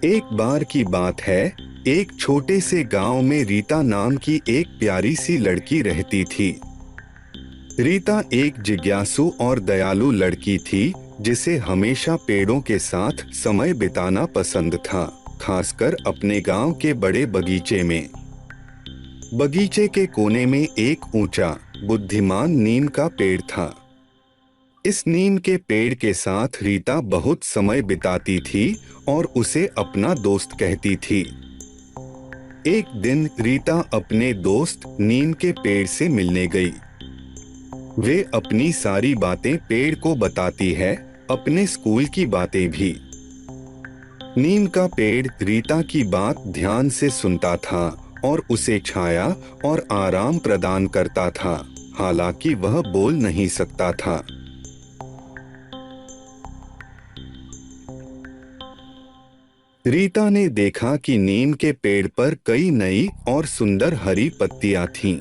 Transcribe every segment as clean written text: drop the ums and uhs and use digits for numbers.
एक बार की बात है, एक छोटे से गांव में रीता नाम की एक प्यारी सी लड़की रहती थी। रीता एक जिज्ञासु और दयालु लड़की थी, जिसे हमेशा पेड़ों के साथ समय बिताना पसंद था, खासकर अपने गांव के बड़े बगीचे में। बगीचे के कोने में एक ऊंचा, बुद्धिमान नीम का पेड़ था। इस नीम के पेड़ के साथ रीता बहुत समय बिताती थी और उसे अपना दोस्त कहती थी। एक दिन रीता अपने दोस्त नीम के पेड़ से मिलने गई। वे अपनी सारी बातें पेड़ को बताती है, अपने स्कूल की बातें भी। नीम का पेड़ रीता की बात ध्यान से सुनता था और उसे छाया और आराम प्रदान करता था, हालांकि वह बोल नहीं सकता था। रीता ने देखा कि नीम के पेड़ पर कई नई और सुंदर हरी पत्तियां थीं।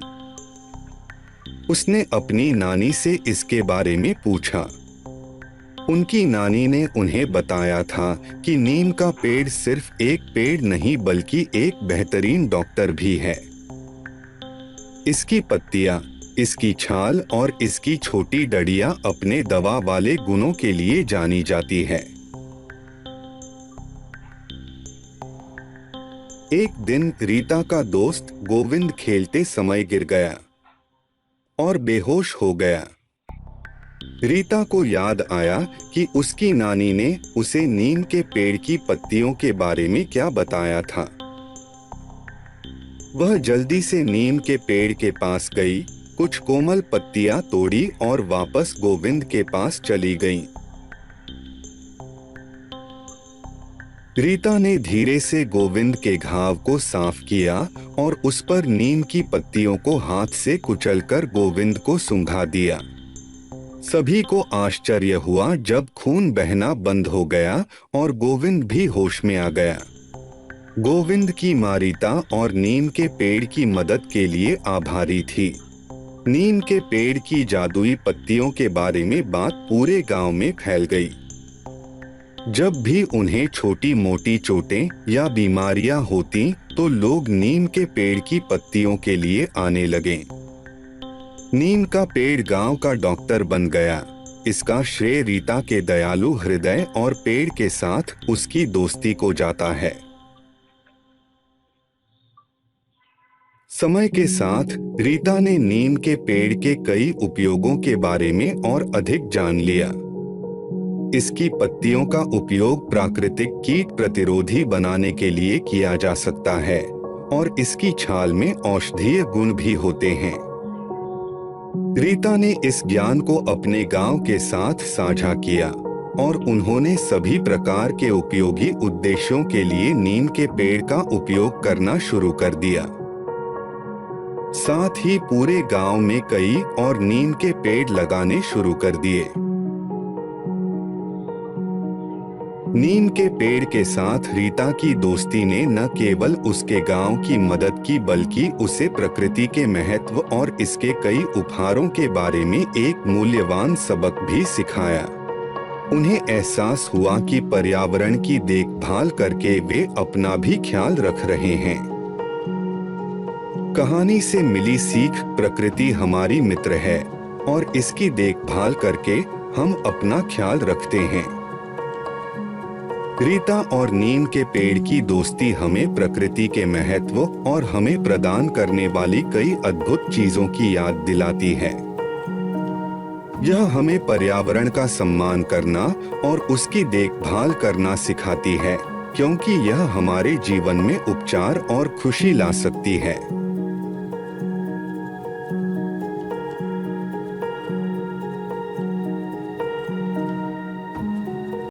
उसने अपनी नानी से इसके बारे में पूछा। उनकी नानी ने उन्हें बताया था कि नीम का पेड़ सिर्फ एक पेड़ नहीं बल्कि एक बेहतरीन डॉक्टर भी है। इसकी पत्तियां, इसकी छाल और इसकी छोटी डंडियां अपने दवा वाले गुणों के लिए जानी जाती है। एक दिन रीता का दोस्त गोविंद खेलते समय गिर गया और बेहोश हो गया। रीता को याद आया कि उसकी नानी ने उसे नीम के पेड़ की पत्तियों के बारे में क्या बताया था। वह जल्दी से नीम के पेड़ के पास गई, कुछ कोमल पत्तियां तोड़ी और वापस गोविंद के पास चली गई। रीता ने धीरे से गोविंद के घाव को साफ किया और उस पर नीम की पत्तियों को हाथ से कुचलकर गोविंद को सूंघा दिया। सभी को आश्चर्य हुआ जब खून बहना बंद हो गया और गोविंद भी होश में आ गया। गोविंद की मां रीता और नीम के पेड़ की मदद के लिए आभारी थी। नीम के पेड़ की जादुई पत्तियों के बारे में बात पूरे गांव में फैल गई। जब भी उन्हें छोटी मोटी चोटें या बीमारियां होती तो लोग नीम के पेड़ की पत्तियों के लिए आने लगे। नीम का पेड़ गांव का डॉक्टर बन गया। इसका श्रेय रीता के दयालु हृदय और पेड़ के साथ उसकी दोस्ती को जाता है। समय के साथ रीता ने नीम के पेड़ के कई उपयोगों के बारे में और अधिक जान लिया। इसकी पत्तियों का उपयोग प्राकृतिक कीट प्रतिरोधी बनाने के लिए किया जा सकता है और इसकी छाल में औषधीय गुण भी होते हैं। रीता ने इस ज्ञान को अपने गांव के साथ साझा किया और उन्होंने सभी प्रकार के उपयोगी उद्देश्यों के लिए नीम के पेड़ का उपयोग करना शुरू कर दिया। साथ ही पूरे गांव में कई और नीम के पेड़ लगाने शुरू कर दिए। नीम के पेड़ के साथ रीता की दोस्ती ने न केवल उसके गांव की मदद की बल्कि उसे प्रकृति के महत्व और इसके कई उपहारों के बारे में एक मूल्यवान सबक भी सिखाया। उन्हें एहसास हुआ कि पर्यावरण की देखभाल करके वे अपना भी ख्याल रख रहे हैं। कहानी से मिली सीख: प्रकृति हमारी मित्र है और इसकी देखभाल करके हम अपना ख्याल रखते हैं। रीता और नीम के पेड़ की दोस्ती हमें प्रकृति के महत्व और हमें प्रदान करने वाली कई अद्भुत चीजों की याद दिलाती है। यह हमें पर्यावरण का सम्मान करना और उसकी देखभाल करना सिखाती है, क्योंकि यह हमारे जीवन में उपचार और खुशी ला सकती है।